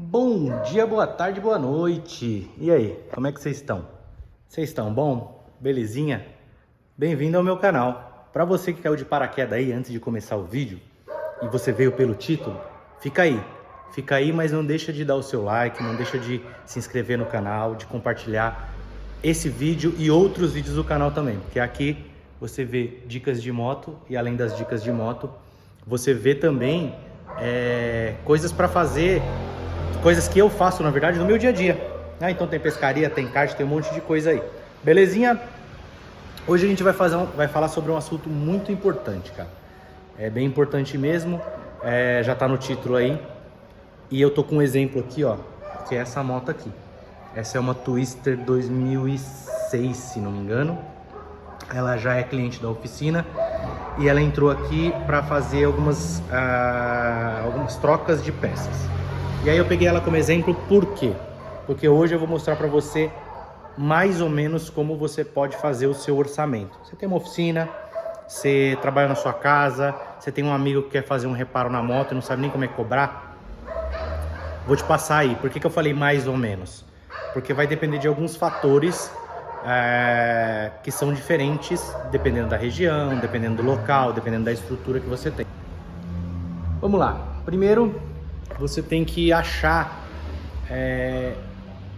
Bom dia, boa tarde, boa noite. E aí, como é que vocês estão? Vocês estão bom? Belezinha? Bem-vindo ao meu canal. Para você que caiu de paraquedas aí antes de começar o vídeo e você veio pelo título, fica aí, mas não deixa de dar o seu like, não deixa de se inscrever no canal, de compartilhar esse vídeo e outros vídeos do canal também, porque aqui você vê dicas de moto e além das dicas de moto, você vê também coisas para fazer, coisas que eu faço, na verdade, no meu dia a dia. Então tem pescaria, tem kart, tem um monte de coisa aí. Belezinha? Hoje a gente vai falar sobre um assunto muito importante, cara. É bem importante mesmo, já tá no título aí. E eu tô com um exemplo aqui, ó, que é essa moto aqui. Essa é uma Twister 2006, se não me engano. Ela já é cliente da oficina e ela entrou aqui para fazer algumas trocas de peças. E aí eu peguei ela como exemplo, por quê? Porque hoje eu vou mostrar para você mais ou menos como você pode fazer o seu orçamento. Você tem uma oficina, você trabalha na sua casa, você tem um amigo que quer fazer um reparo na moto e não sabe nem como é cobrar. Vou te passar aí. Por que eu falei mais ou menos? Porque vai depender de alguns fatores que são diferentes dependendo da região, dependendo do local, dependendo da estrutura que você tem. Vamos lá. Primeiro, você tem que achar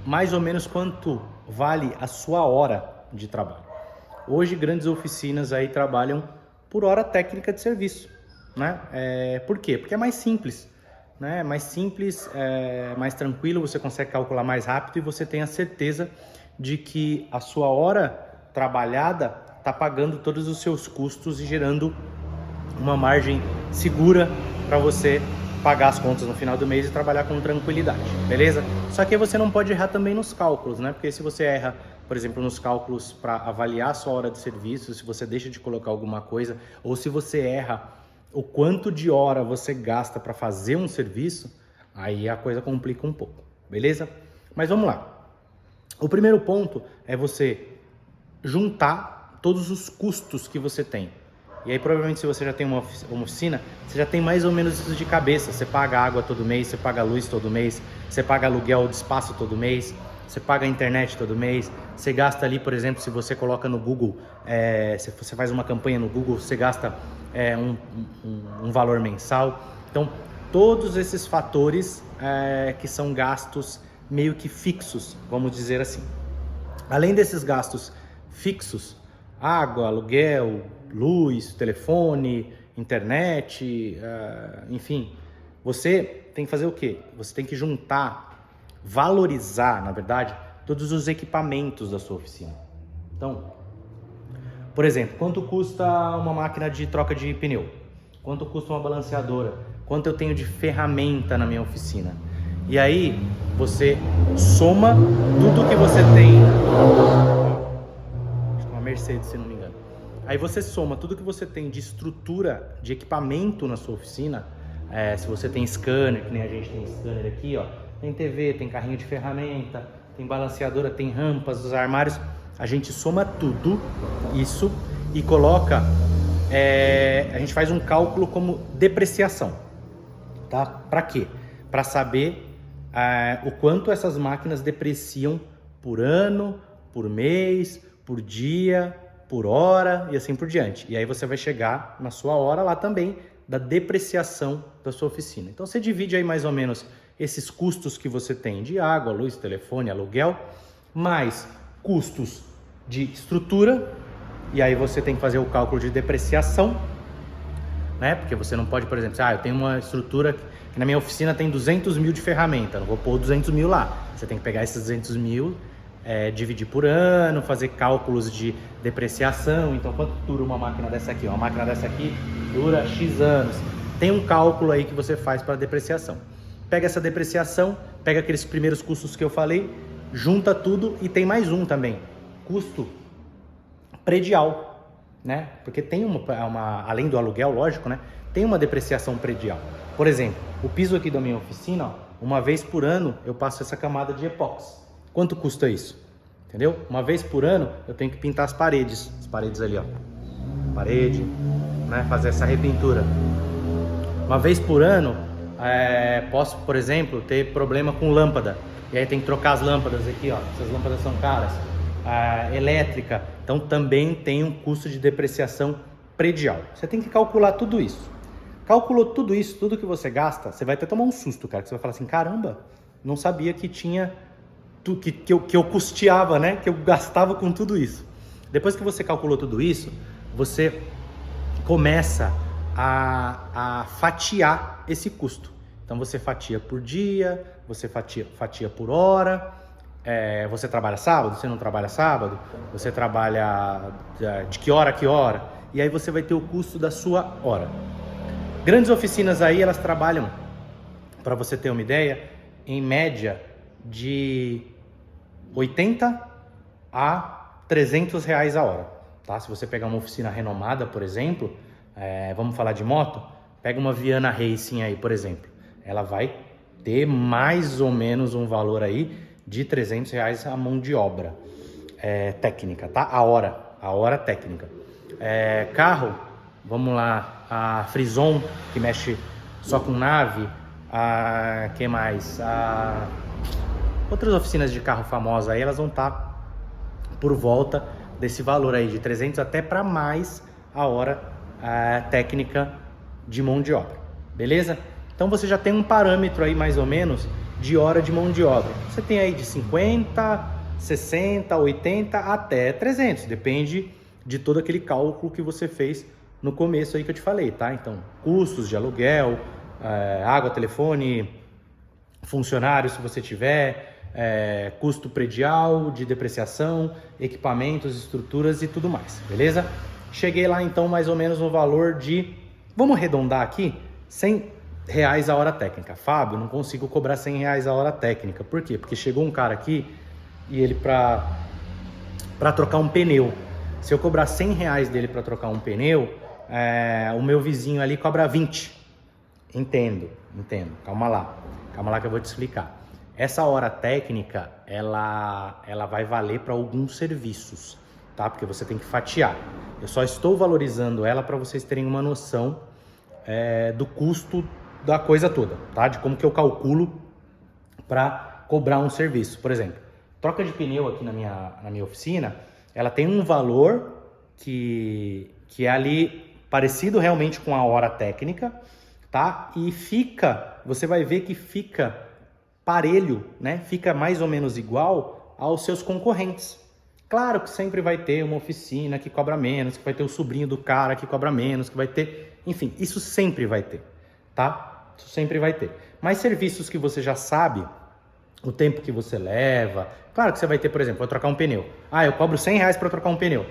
mais ou menos quanto vale a sua hora de trabalho. Hoje, grandes oficinas aí trabalham por hora técnica de serviço, né? Por quê? Porque é mais simples, né? Mais simples, mais tranquilo, você consegue calcular mais rápido e você tem a certeza de que a sua hora trabalhada está pagando todos os seus custos e gerando uma margem segura para você pagar as contas no final do mês e trabalhar com tranquilidade, beleza? Só que você não pode errar também nos cálculos, né? Porque se você erra, por exemplo, nos cálculos para avaliar a sua hora de serviço, se você deixa de colocar alguma coisa, ou se você erra o quanto de hora você gasta para fazer um serviço, aí a coisa complica um pouco, beleza? Mas vamos lá. O primeiro ponto é você juntar todos os custos que você tem. E aí provavelmente se você já tem uma oficina, você já tem mais ou menos isso de cabeça. Você paga água todo mês, você paga luz todo mês, você paga aluguel de espaço todo mês, você paga a internet todo mês, você gasta ali, por exemplo, se você coloca no Google, se você faz uma campanha no Google, você gasta um valor mensal. Então todos esses fatores que são gastos meio que fixos, vamos dizer assim. Além desses gastos fixos, água, aluguel, luz, telefone, internet, enfim, você tem que fazer o quê? Você tem que juntar, valorizar, na verdade, todos os equipamentos da sua oficina. Então, por exemplo, quanto custa uma máquina de troca de pneu? Quanto custa uma balanceadora? Quanto eu tenho de ferramenta na minha oficina? E aí você soma tudo que você tem. Acho que é uma Mercedes, se não me engano. Aí você soma tudo que você tem de estrutura, de equipamento na sua oficina. Se você tem scanner, que nem a gente tem scanner aqui, ó, tem TV, tem carrinho de ferramenta, tem balanceadora, tem rampas, os armários. A gente soma tudo isso e coloca, a gente faz um cálculo como depreciação, tá? Para quê? Para saber o quanto essas máquinas depreciam por ano, por mês, por dia, por hora e assim por diante. E aí você vai chegar na sua hora lá também da depreciação da sua oficina. Então você divide aí mais ou menos esses custos que você tem de água, luz, telefone, aluguel, mais custos de estrutura, e aí você tem que fazer o cálculo de depreciação, né? Porque você não pode, por exemplo, eu tenho uma estrutura que na minha oficina tem 200 mil de ferramenta, não vou pôr 200 mil lá. Você tem que pegar esses 200 mil, dividir por ano, fazer cálculos de depreciação. Então, quanto dura uma máquina dessa aqui? Uma máquina dessa aqui dura X anos. Tem um cálculo aí que você faz para depreciação. Pega essa depreciação, pega aqueles primeiros custos que eu falei, junta tudo e tem mais um também, custo predial, né? Porque tem além do aluguel, lógico, né? Tem uma depreciação predial. Por exemplo, o piso aqui da minha oficina, ó, uma vez por ano eu passo essa camada de epóxi. Quanto custa isso? Entendeu? Uma vez por ano eu tenho que pintar as paredes ali, ó, parede, né? Fazer essa repintura. Uma vez por ano Posso, por exemplo, ter problema com lâmpada, e aí tem que trocar as lâmpadas aqui, ó. Essas lâmpadas são caras. Elétrica, então também tem um custo de depreciação predial. Você tem que calcular tudo isso. Calculou tudo isso, tudo que você gasta, você vai até tomar um susto, cara, que você vai falar assim, caramba, não sabia que tinha, que eu custeava, né, que eu gastava com tudo isso. Depois que você calculou tudo isso, você começa a fatiar esse custo. Então você fatia por dia, você fatia por hora, você trabalha sábado, você não trabalha sábado, você trabalha de que hora a que hora, e aí você vai ter o custo da sua hora. Grandes oficinas aí, elas trabalham, para você ter uma ideia, em média de 80 a 300 reais a hora, tá? Se você pegar uma oficina renomada, por exemplo, vamos falar de moto, pega uma Viana Racing aí, por exemplo, ela vai ter mais ou menos um valor aí de 300 reais a mão de obra técnica, tá? A hora técnica. Carro, vamos lá, a Frison, que mexe só com nave, que mais? Outras oficinas de carro famosas aí, elas vão estar por volta desse valor aí, de 300 até para mais a hora técnica de mão de obra, beleza? Então você já tem um parâmetro aí mais ou menos de hora de mão de obra. Você tem aí de 50, 60, 80 até 300, depende de todo aquele cálculo que você fez no começo aí que eu te falei, tá? Então, custos de aluguel, água, telefone, funcionários se você tiver, custo predial, de depreciação, equipamentos, estruturas e tudo mais, beleza? Cheguei lá então mais ou menos no valor de, vamos arredondar aqui, 100 reais a hora técnica. Fábio, não consigo cobrar 100 reais a hora técnica. Por quê? Porque chegou um cara aqui e ele para trocar um pneu. Se eu cobrar 100 reais dele para trocar um pneu, o meu vizinho ali cobra 20. Entendo. Calma lá que eu vou te explicar. Essa hora técnica, ela vai valer para alguns serviços, tá? Porque você tem que fatiar. Eu só estou valorizando ela para vocês terem uma noção do custo da coisa toda, tá? De como que eu calculo para cobrar um serviço. Por exemplo, troca de pneu aqui na minha oficina, ela tem um valor que é ali parecido realmente com a hora técnica, tá? E você vai ver que fica parelho, né? Fica mais ou menos igual aos seus concorrentes. Claro que sempre vai ter uma oficina que cobra menos, que vai ter o sobrinho do cara que cobra menos, que vai ter... Enfim, isso sempre vai ter, tá? Isso sempre vai ter. Mas serviços que você já sabe, o tempo que você leva... Claro que você vai ter, por exemplo, vou trocar um pneu. Eu cobro 100 reais para trocar um pneu.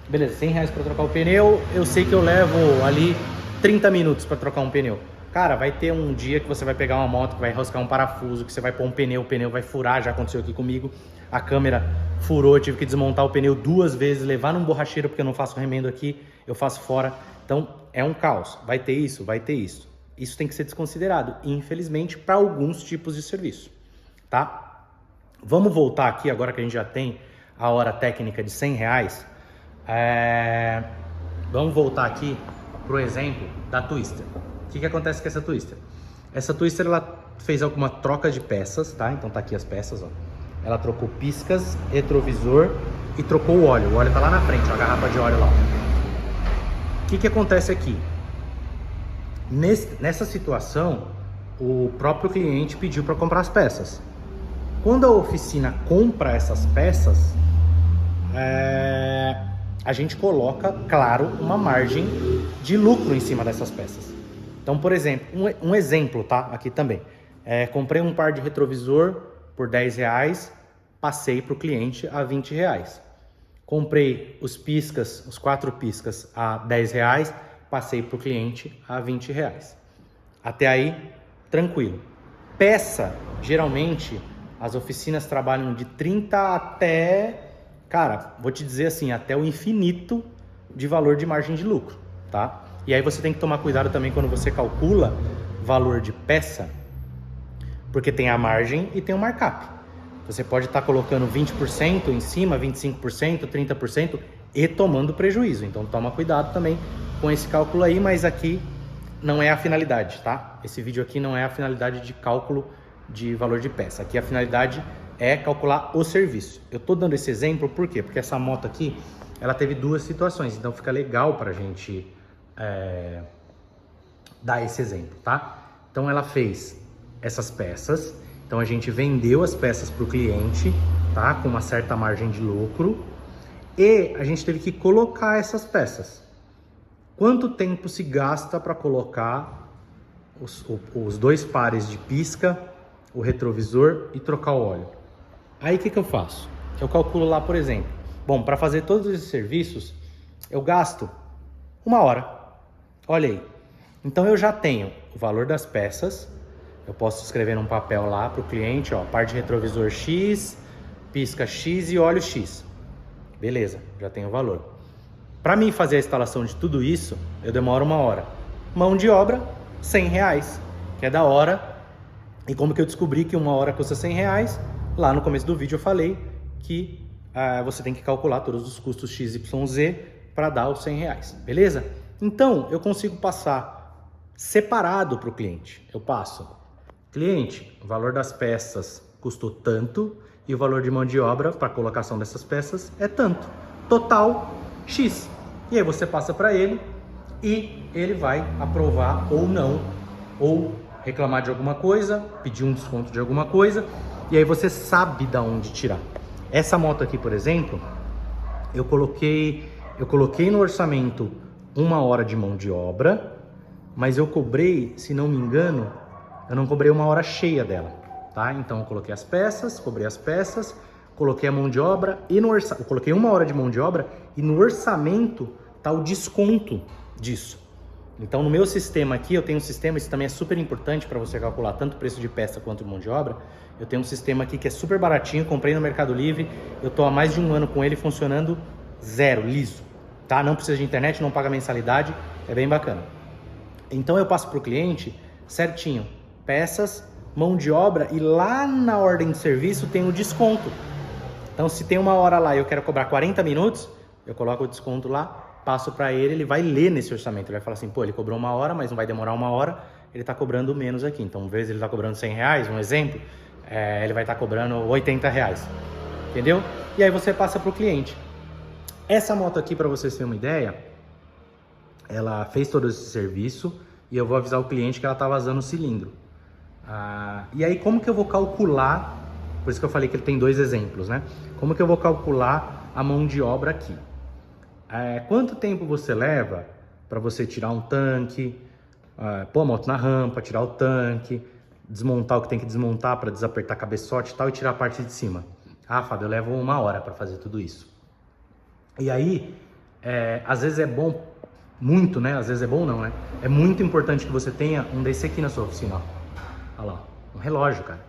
Beleza, 100 reais para trocar o pneu, eu sei que eu levo ali 30 minutos para trocar um pneu. Cara, vai ter um dia que você vai pegar uma moto, que vai enroscar um parafuso, que você vai pôr um pneu, o pneu vai furar, já aconteceu aqui comigo. A câmera furou, eu tive que desmontar o pneu 2 vezes, levar num borracheiro, porque eu não faço remendo aqui, eu faço fora. Então, é um caos. Vai ter isso, vai ter isso. Isso tem que ser desconsiderado, infelizmente, para alguns tipos de serviço, tá? Vamos voltar aqui, agora que a gente já tem a hora técnica de 100 reais. Vamos voltar aqui para o exemplo da Twister. O que acontece com essa Twister? Essa Twister, ela fez alguma troca de peças, tá? Então tá aqui as peças, ó. Ela trocou piscas, retrovisor e trocou o óleo. O óleo tá lá na frente, ó, a garrafa de óleo lá. O que acontece aqui? Nessa situação, o próprio cliente pediu para comprar as peças. Quando a oficina compra essas peças, a gente coloca, claro, uma margem de lucro em cima dessas peças. Então, por exemplo, um exemplo, tá? Aqui também. Comprei um par de retrovisor por 10 reais, passei para o cliente a 20 reais. Comprei os 4 piscas a 10 reais, passei para o cliente a 20 reais. Até aí, tranquilo. Peça, geralmente, as oficinas trabalham de 30 até, cara, vou te dizer assim, até o infinito de valor de margem de lucro, tá? E aí você tem que tomar cuidado também quando você calcula valor de peça, porque tem a margem e tem o markup. Você pode estar colocando 20% em cima, 25%, 30% e tomando prejuízo. Então toma cuidado também com esse cálculo aí, mas aqui não é a finalidade, tá? Esse vídeo aqui não é a finalidade de cálculo de valor de peça. Aqui a finalidade é calcular o serviço. Eu tô dando esse exemplo por quê? Porque essa moto aqui, ela teve duas situações, então fica legal pra gente dar esse exemplo, tá? Então ela fez essas peças, então a gente vendeu as peças para o cliente, tá? Com uma certa margem de lucro, e a gente teve que colocar essas peças. Quanto tempo se gasta para colocar os dois pares de pisca, o retrovisor e trocar o óleo? Aí o que eu faço? Eu calculo lá, por exemplo, bom, para fazer todos esses serviços, eu gasto 1 hora. Olha aí. Então eu já tenho o valor das peças, eu posso escrever num papel lá para o cliente, ó, par de retrovisor X, pisca X e óleo X. Beleza, já tenho o valor. Para mim fazer a instalação de tudo isso, eu demoro 1 hora. Mão de obra, R$100, que é da hora. E como que eu descobri que 1 hora custa R$100? Lá no começo do vídeo eu falei que você tem que calcular todos os custos X, Y, Z para dar os R$100, beleza? Então eu consigo passar separado para o cliente. Eu passo, cliente, o valor das peças custou tanto e o valor de mão de obra para a colocação dessas peças é tanto. Total X. E aí você passa para ele e ele vai aprovar ou não, ou reclamar de alguma coisa, pedir um desconto de alguma coisa, e aí você sabe da onde tirar. Essa moto aqui, por exemplo, eu coloquei no orçamento 1 hora de mão de obra, mas eu cobrei, se não me engano, eu não cobrei 1 hora cheia dela, tá? Então eu coloquei as peças, cobrei as peças, coloquei a mão de obra e eu coloquei 1 hora de mão de obra e no orçamento tá o desconto disso. Então no meu sistema aqui, eu tenho um sistema, isso também é super importante para você calcular tanto o preço de peça quanto mão de obra. Eu tenho um sistema aqui que é super baratinho, comprei no Mercado Livre, eu tô há mais de 1 ano com ele funcionando zero, liso, tá? Não precisa de internet, não paga mensalidade, é bem bacana. Então eu passo para o cliente certinho, peças, mão de obra e lá na ordem de serviço tem o desconto. Então se tem 1 hora lá e eu quero cobrar 40 minutos, eu coloco o desconto lá, passo para ele vai ler nesse orçamento, ele vai falar assim, pô, ele cobrou 1 hora, mas não vai demorar 1 hora, ele está cobrando menos aqui. Então, às vezes ele está cobrando R$100, um exemplo, ele vai estar cobrando R$80, entendeu? E aí você passa para o cliente. Essa moto aqui, para vocês terem uma ideia, ela fez todo esse serviço e eu vou avisar o cliente que ela está vazando o cilindro. E aí como que eu vou calcular, por isso que eu falei que ele tem 2 exemplos, né? Como que eu vou calcular a mão de obra aqui? Quanto tempo você leva para você tirar um tanque, pôr a moto na rampa, tirar o tanque, desmontar o que tem que desmontar para desapertar cabeçote e tal e tirar a parte de cima? Fábio, eu levo 1 hora para fazer tudo isso. E aí, às vezes é bom, muito, né? Às vezes é bom não, né? É muito importante que você tenha um desse aqui na sua oficina, ó. Olha lá, um relógio, cara.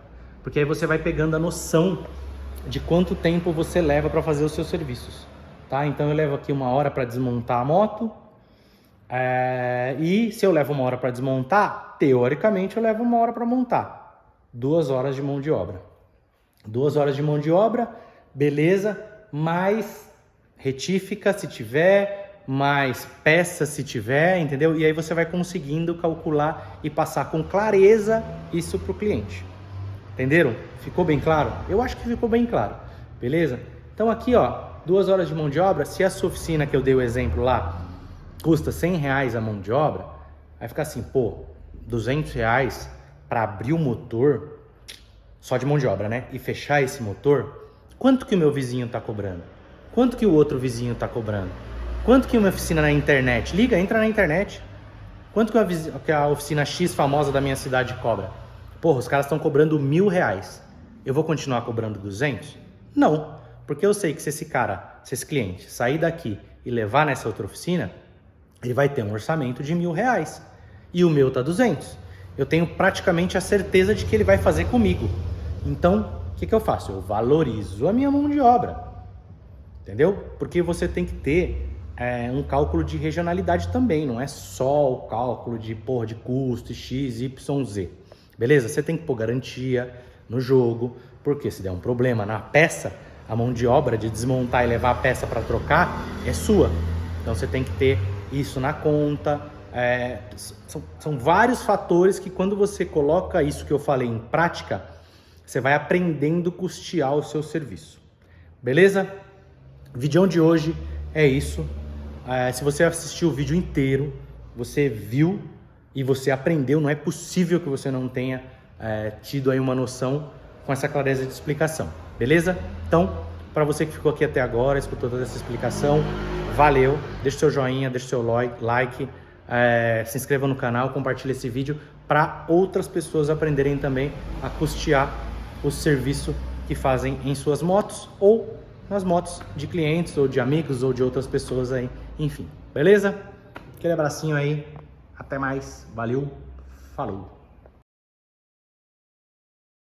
Porque aí você vai pegando a noção de quanto tempo você leva para fazer os seus serviços, tá? Então eu levo aqui 1 hora para desmontar a moto, e se eu levo 1 hora para desmontar, teoricamente eu levo 1 hora para montar. 2 horas de mão de obra. 2 horas de mão de obra, beleza, mais retífica se tiver, mais peças se tiver, entendeu? E aí você vai conseguindo calcular e passar com clareza isso para o cliente. Entenderam? Ficou bem claro? Eu acho que ficou bem claro, beleza? Então aqui, ó, 2 horas de mão de obra, se a sua oficina que eu dei o exemplo lá, custa R$100 a mão de obra, vai ficar assim, pô, R$200 para abrir o motor, só de mão de obra, né? E fechar esse motor, quanto que o meu vizinho tá cobrando? Quanto que o outro vizinho tá cobrando? Quanto que uma oficina na internet? Liga, entra na internet. Quanto que a oficina X famosa da minha cidade cobra? Porra, os caras estão cobrando R$1.000. Eu vou continuar cobrando 200? Não, porque eu sei que se esse cliente sair daqui e levar nessa outra oficina, ele vai ter um orçamento de R$1.000. E o meu tá 200. Eu tenho praticamente a certeza de que ele vai fazer comigo. Então, o que eu faço? Eu valorizo a minha mão de obra. Entendeu? Porque você tem que ter um cálculo de regionalidade também, não é só o cálculo de custo X, Y, Z. Beleza? Você tem que pôr garantia no jogo, porque se der um problema na peça, a mão de obra de desmontar e levar a peça para trocar é sua. Então você tem que ter isso na conta, São vários fatores que quando você coloca isso que eu falei em prática, você vai aprendendo a custear o seu serviço. Beleza? O vídeo de hoje é isso. Se você assistiu o vídeo inteiro, você viu e você aprendeu, não é possível que você não tenha tido aí uma noção com essa clareza de explicação. Beleza? Então, para você que ficou aqui até agora, escutou toda essa explicação, valeu, deixa seu joinha, deixa seu like, se inscreva no canal, compartilhe esse vídeo para outras pessoas aprenderem também a custear o serviço que fazem em suas motos ou nas motos de clientes ou de amigos ou de outras pessoas aí, enfim, beleza? Aquele abracinho aí, até mais, valeu, falou!